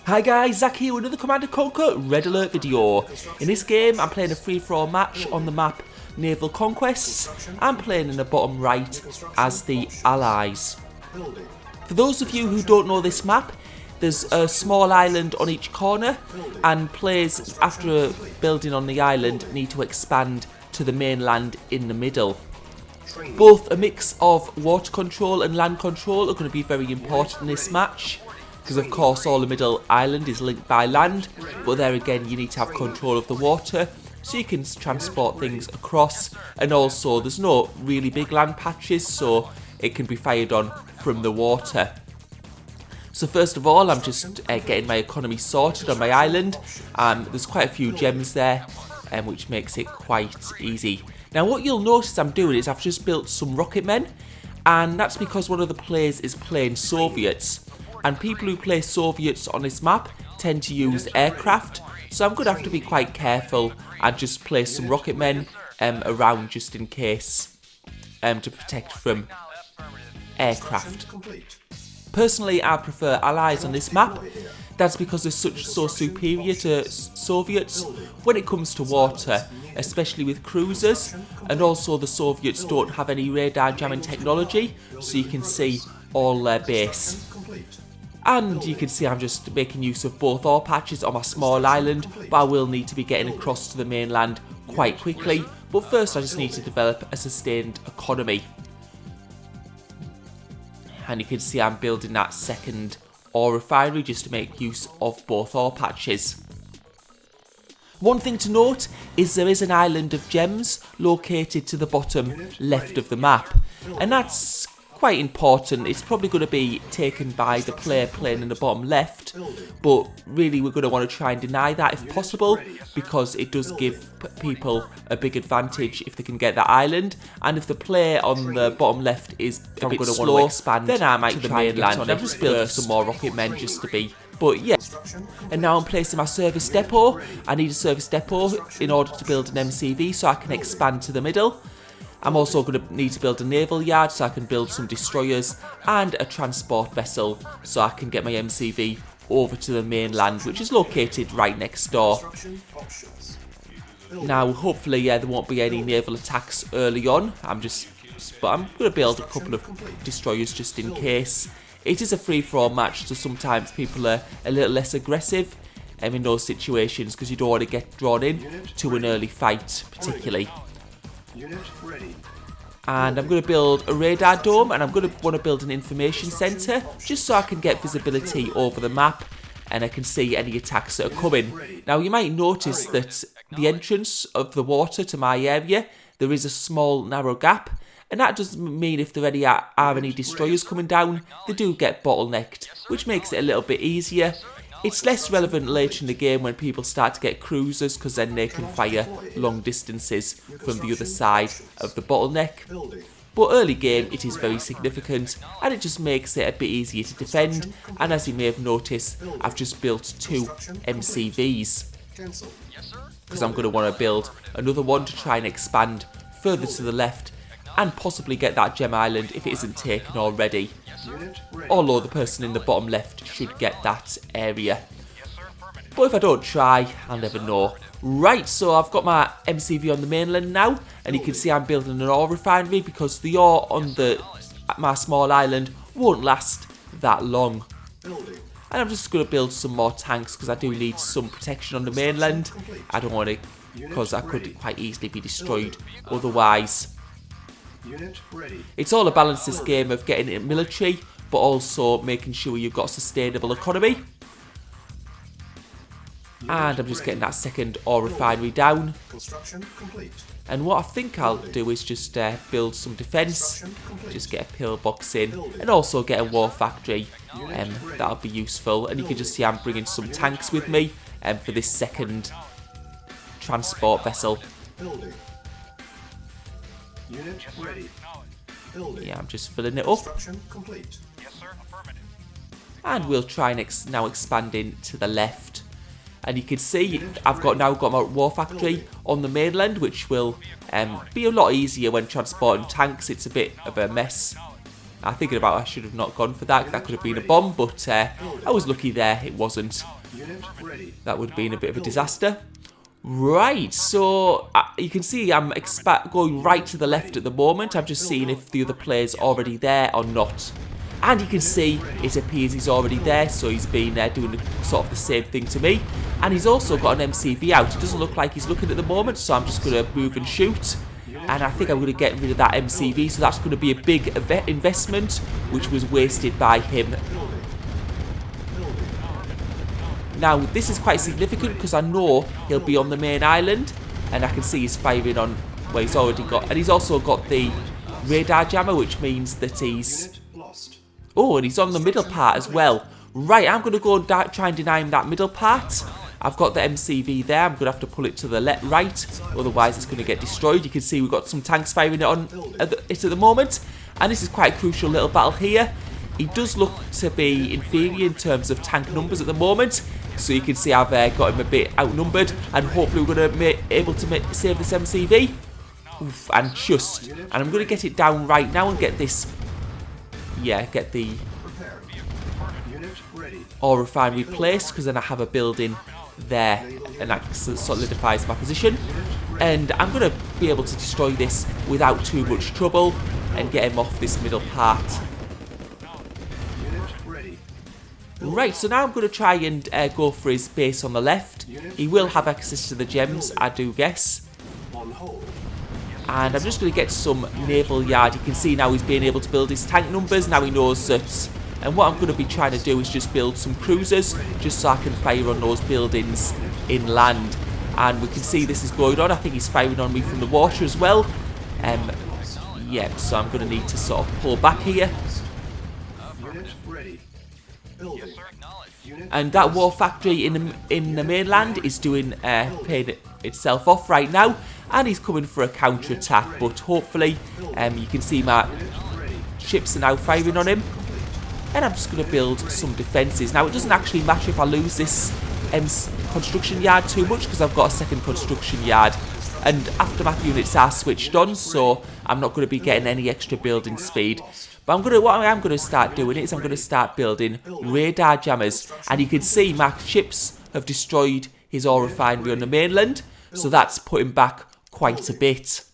Hi guys, Zach here with another Command & Conquer Red Alert video. In this game I'm playing a free-for-all match on the map Naval Conquests. I'm playing in the bottom right as the Allies. For those of you who don't know this map, there's a small island on each corner, and players after building on the island need to expand to the mainland in the middle. Both a mix of water control and land control are going to be very important in this match, because of course all the middle island is linked by land, but there again you need to have control of the water so you can transport things across, and also there's no really big land patches so it can be fired on from the water. So first of all I'm just getting my economy sorted on my island. There's quite a few gems there, which makes it quite easy. Now what you'll notice I'm doing is I've just built some rocket men, and that's because one of the players is playing Soviets. And people who play Soviets on this map tend to use aircraft, so I'm going to have to be quite careful and just place some rocket men around just in case, to protect from aircraft. Personally, I prefer Allies on this map. That's because they're so superior to Soviets when it comes to water, especially with cruisers, and also the Soviets don't have any radar jamming technology, so you can see all their base. And you can see I'm just making use of both ore patches on my small island, but I will need to be getting across to the mainland quite quickly. But first I just need to develop a sustained economy. And you can see I'm building that second ore refinery just to make use of both ore patches. One thing to note is there is an island of gems located to the bottom left of the map, and that's quite important. It's probably going to be taken by the player playing in the bottom left, but really we're going to want to try and deny that if possible, because it does give people a big advantage if they can get that island. And if the player on the bottom left is a bit slow, want to expand, then I might try and land. I've just built some more rocket men just to be. But yeah, and now I'm placing my service depot. I need a service depot in order to build an MCV so I can expand to the middle. I'm also going to need to build a naval yard so I can build some destroyers, and a transport vessel so I can get my MCV over to the mainland, which is located right next door. Now hopefully there won't be any naval attacks early on. But I'm going to build a couple of destroyers just in case. It is a free-for-all match, so sometimes people are a little less aggressive in those situations, because you don't want to get drawn in to an early fight particularly. And I'm going to build a radar dome, and I'm going to want to build an information centre just so I can get visibility over the map and I can see any attacks that are coming. Now you might notice that the entrance of the water to my area, there is a small narrow gap, and that does mean if there are any destroyers coming down, they do get bottlenecked, which makes it a little bit easier. It's less relevant later in the game when people start to get cruisers, because then they can fire long distances from the other side of the bottleneck. But early game it is very significant, and it just makes it a bit easier to defend. And as you may have noticed, I've just built 2 MCVs, because I'm going to want to build another one to try and expand further to the left and possibly get that gem island if it isn't taken already. Although the person in the bottom left should get that area. But if I don't try, I'll never know. Right, so I've got my MCV on the mainland now, and you can see I'm building an ore refinery because the ore on my small island won't last that long. And I'm just going to build some more tanks because I do need some protection on the mainland. I don't want to, because I could quite easily be destroyed otherwise. It's all a balance, this game, of getting it military but also making sure you've got a sustainable economy. And I'm just getting that second ore refinery down. And what I think I'll do is just build some defence, just get a pillbox in, and also get a war factory. That'll be useful. And you can just see I'm bringing some tanks with me for this second transport vessel. Yeah, I'm just filling it up. And we'll try and now expanding to the left. And you can see I've now got my war factory on the mainland, which will be a lot easier when transporting tanks. It's a bit of a mess I'm thinking about I should have not gone for that. That could have been a bomb, but I was lucky there. It wasn't. That would have been a bit of a disaster. Right, so you can see I'm going right to the left at the moment. I'm just seeing if the other player's already there or not. And you can see it appears he's already there, so he's been doing sort of the same thing to me. And he's also got an MCV out. It doesn't look like he's looking at the moment, so I'm just going to move and shoot. And I think I'm going to get rid of that MCV, so that's going to be a big investment, which was wasted by him. Now, this is quite significant because I know he'll be on the main island, and I can see he's firing on where he's already got, and he's also got the radar jammer, which means that he's... Oh, and he's on the middle part as well. Right, I'm going to go and try and deny him that middle part. I've got the MCV there. I'm going to have to pull it to the right, otherwise it's going to get destroyed. You can see we've got some tanks firing it on it at the moment, and this is quite a crucial little battle here. He does look to be inferior in terms of tank numbers at the moment, so you can see I've got him a bit outnumbered, and hopefully we're going to be able to save this MCV. Oof, and I'm going to get it down right now and get this... Yeah, get the ore refinery placed, because then I have a building there and that solidifies my position. And I'm going to be able to destroy this without too much trouble and get him off this middle part. Right, so now I'm going to try and go for his base on the left. He will have access to the gems, I do guess. And I'm just going to get some naval yard. You can see now he's being able to build his tank numbers. Now he knows that. And what I'm going to be trying to do is just build some cruisers, just so I can fire on those buildings inland. And we can see this is going on. I think he's firing on me from the water as well. Yep, so I'm going to need to sort of pull back here. And that war factory in the mainland is doing paying itself off right now, and he's coming for a counter attack. But hopefully, you can see my ships are now firing on him, and I'm just going to build some defences. Now it doesn't actually matter if I lose this construction yard too much, because I've got a second construction yard, and aftermath units are switched on, so I'm not going to be getting any extra building speed. But what I am going to start doing is I'm going to start building radar jammers. And you can see my ships have destroyed his ore refinery on the mainland, so that's putting back quite a bit.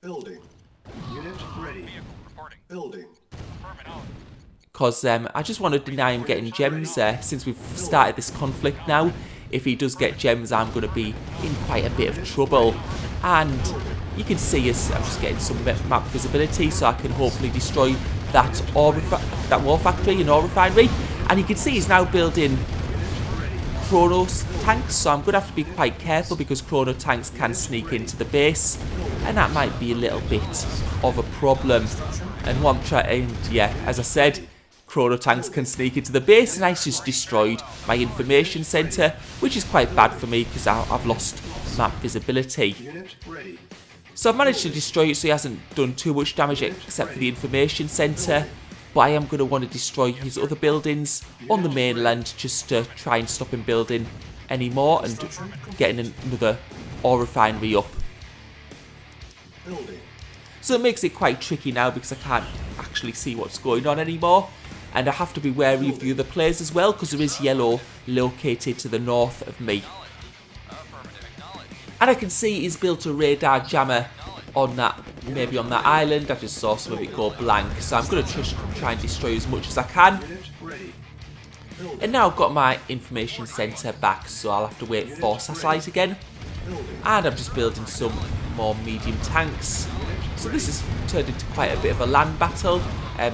Building. Unit ready. Building. Because I just want to deny him getting gems since we've started this conflict now. If he does get gems, I'm going to be in quite a bit of trouble. And you can see us, I'm just getting some map visibility so I can hopefully destroy that war factory and ore refinery. And you can see he's now building chronos tanks, so I'm going to have to be quite careful because chrono tanks can sneak into the base, and that might be a little bit of a problem. And what I'm trying, yeah, as I said, chrono tanks can sneak into the base, and I just destroyed my information centre, which is quite bad for me because I've lost map visibility. So I've managed to destroy it so he hasn't done too much damage except for the information centre. But I am going to want to destroy his other buildings on the mainland just to try and stop him building any more and getting another ore refinery up. So it makes it quite tricky now because I can't actually see what's going on anymore. And I have to be wary of the other players as well because there is yellow located to the north of me. And I can see he's built a radar jammer on that, maybe on that island. I just saw some of it go blank. So I'm going to try and destroy as much as I can. And now I've got my information centre back, so I'll have to wait for satellite again. And I'm just building some more medium tanks. So this has turned into quite a bit of a land battle.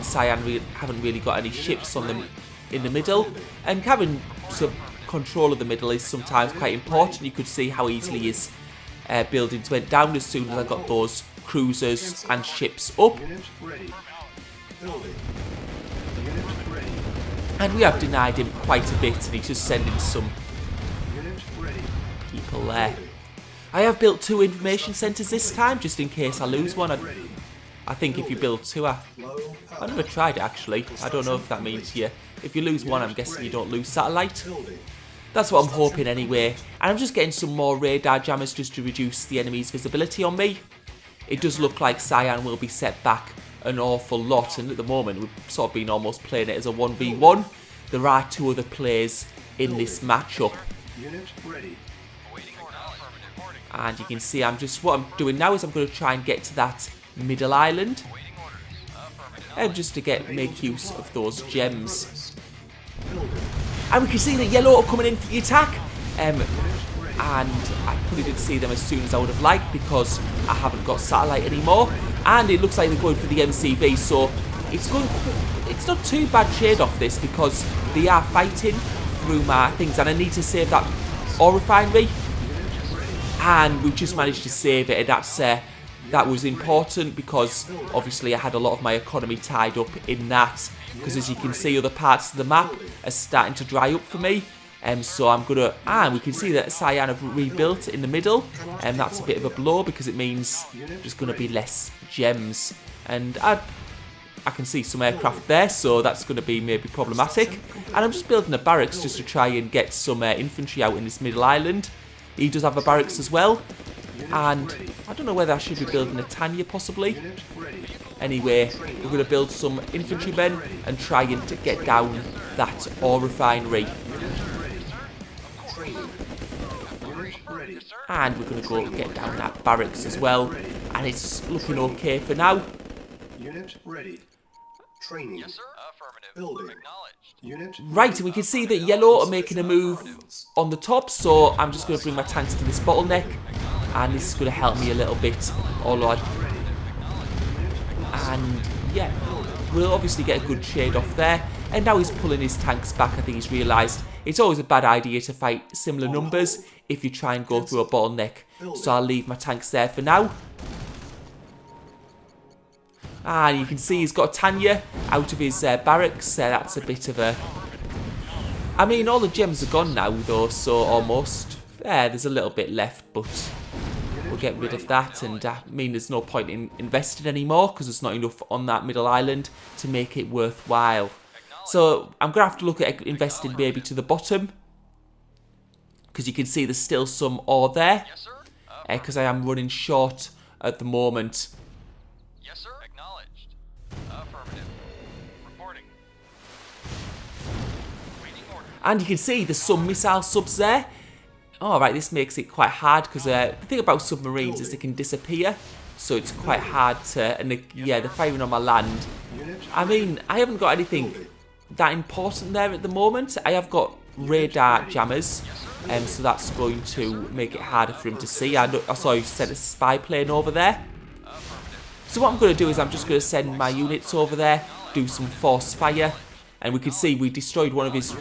Cyan haven't really got any ships on them in the middle. And having some control of the middle is sometimes quite important. You could see how easily his buildings went down as soon as I got those cruisers and ships up. And we have denied him quite a bit, and he's just sending some people there. I have built 2 information centres this time, just in case I lose one. I think if you build 2, I've never tried it actually. I don't know if that means if you lose one, I'm guessing you don't lose satellite. That's what I'm hoping anyway. And I'm just getting some more radar jammers just to reduce the enemy's visibility on me. It does look like Cyan will be set back an awful lot, and at the moment we've sort of been almost playing it as a 1v1. There are 2 other players in this matchup. Unit ready. And you can see what I'm doing now is I'm going to try and get to that middle island. Just to make use of those gems. And we can see that yellow are coming in for the attack. And I probably didn't see them as soon as I would have liked because I haven't got satellite anymore. And it looks like they're going for the MCV, so it's not too bad trade off this because they are fighting through my things, and I need to save that ore refinery. And we just managed to save it, and that was important because obviously I had a lot of my economy tied up in that. Because as you can see, other parts of the map are starting to dry up for me. So I'm gonna, and we can see that Cyan have rebuilt in the middle, and that's a bit of a blow because it means there's gonna be less gems. And I can see some aircraft there, so that's gonna be maybe problematic. And I'm just building a barracks just to try and get some infantry out in this middle island. He does have a barracks as well, and I don't know whether I should be building a Tanya possibly. Anyway, we're going to build some infantrymen and try and to get down that ore refinery. And we're going to go get down that barracks as well, and it's looking okay for now. Unit ready. Training. Yes, sir. Affirmative. Building. Unit right, and we can see that yellow are making a move on the top, so I'm just going to bring my tanks to this bottleneck, and this is going to help me a little bit. And yeah, we'll obviously get a good trade off there. And now he's pulling his tanks back. I think he's realised it's always a bad idea to fight similar numbers if you try and go through a bottleneck. So I'll leave my tanks there for now. And you can see he's got Tanya out of his barracks. That's a bit of a... I mean, all the gems are gone now though, so almost. There's a little bit left, but we'll get rid of that. And I mean, there's no point in investing anymore because there's not enough on that middle island to make it worthwhile. So I'm going to have to look at investing maybe to the bottom, because you can see there's still some ore there, because I am running short at the moment. Yes, sir. Acknowledged. Affirmative. Reporting. Waiting order. And you can see there's some missile subs there. Alright, this makes it quite hard because the thing about submarines is they can disappear. So it's quite hard to... And yeah, they're firing on my land. I mean, I haven't got anything that important there at the moment. I have got radar jammers. So that's going to make it harder for him to see. I saw he sent a spy plane over there. So what I'm going to do is I'm just going to send my units over there, do some force fire. And we can see we destroyed one of his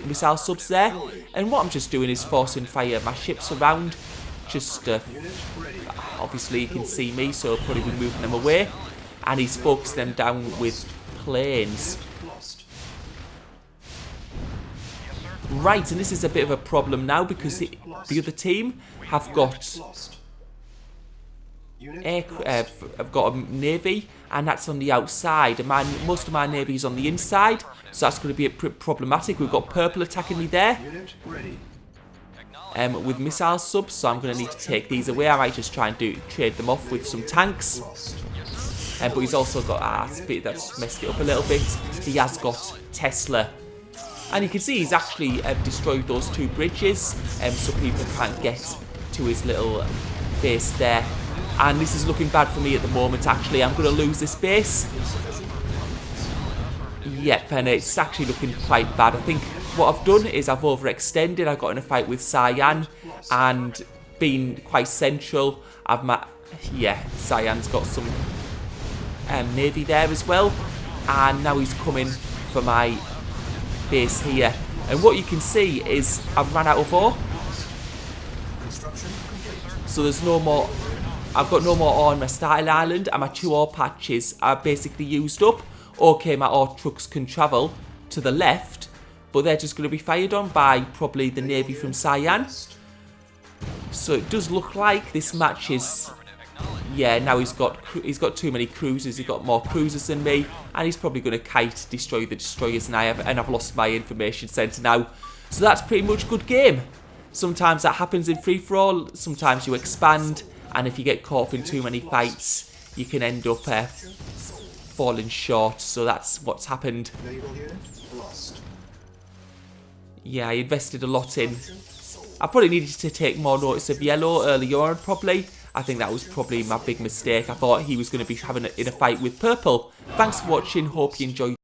missile subs there. And what I'm just doing is forcing fire my ships around. Just, obviously you can see me, so I'll probably be moving them away. And he's focused them down with planes. Right, and this is a bit of a problem now because the other team have got I've got a navy, and that's on the outside, and most of my navy is on the inside, so that's going to be a bit problematic. We've got purple attacking me there with missile subs, so I'm going to need to take these away. I might just try and trade them off with some tanks, but he's also got that's messed it up a little bit. He has got Tesla, and you can see he's actually destroyed those 2 bridges, so people can't get to his little base there. And this is looking bad for me at the moment, actually. I'm going to lose this base. Yep, and it's actually looking quite bad. I think what I've done is I've overextended. I got in a fight with Cyan, and being quite central, Cyan's got some navy there as well. And now he's coming for my base here. And what you can see is I've run out of ore. So there's no more... I've got no more ore on my starting island, and my 2 ore patches are basically used up. Okay, my ore trucks can travel to the left, but they're just going to be fired on by probably the navy from Cyan. So it does look like this match is... Yeah, now he's got too many cruisers. He's got more cruisers than me, and he's probably going to destroy the destroyers, and I've lost my information centre now. So that's pretty much good game. Sometimes that happens in free-for-all. Sometimes you expand. And if you get caught up in too many fights, you can end up fallen short, so that's what's happened. Naval unit lost. Yeah, I invested a lot in. I probably needed to take more notice of yellow earlier on, probably. I think that was probably my big mistake. I thought he was going to be having in a fight with purple. Thanks for watching, hope you enjoyed.